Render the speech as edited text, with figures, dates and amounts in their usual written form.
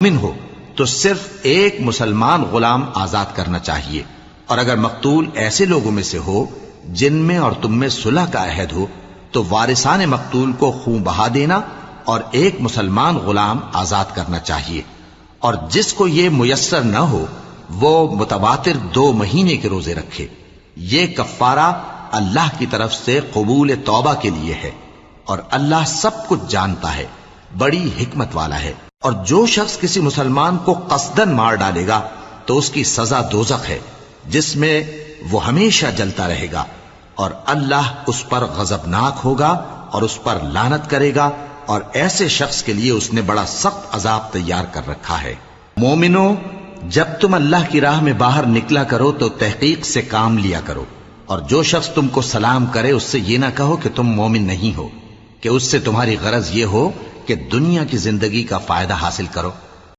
مومن ہو تو صرف ایک مسلمان غلام آزاد کرنا چاہیے، اور اگر مقتول ایسے لوگوں میں سے ہو جن میں اور تم میں صلح کا عہد ہو تو وارثان مقتول کو خون بہا دینا اور ایک مسلمان غلام آزاد کرنا چاہیے، اور جس کو یہ میسر نہ ہو وہ متواتر 2 مہینے کے روزے رکھے۔ یہ کفارہ اللہ کی طرف سے قبول توبہ کے لیے ہے، اور اللہ سب کچھ جانتا ہے، بڑی حکمت والا ہے۔ اور جو شخص کسی مسلمان کو قصدن مار ڈالے گا تو اس کی سزا دوزخ ہے، جس میں وہ ہمیشہ جلتا رہے گا، اور اللہ اس پر غضبناک ہوگا اور اس پر لعنت کرے گا، اور ایسے شخص کے لیے اس نے بڑا سخت عذاب تیار کر رکھا ہے۔ مومنو، جب تم اللہ کی راہ میں باہر نکلا کرو تو تحقیق سے کام لیا کرو، اور جو شخص تم کو سلام کرے اس سے یہ نہ کہو کہ تم مومن نہیں ہو، کہ اس سے تمہاری غرض یہ ہو کہ دنیا کی زندگی کا فائدہ حاصل کرو۔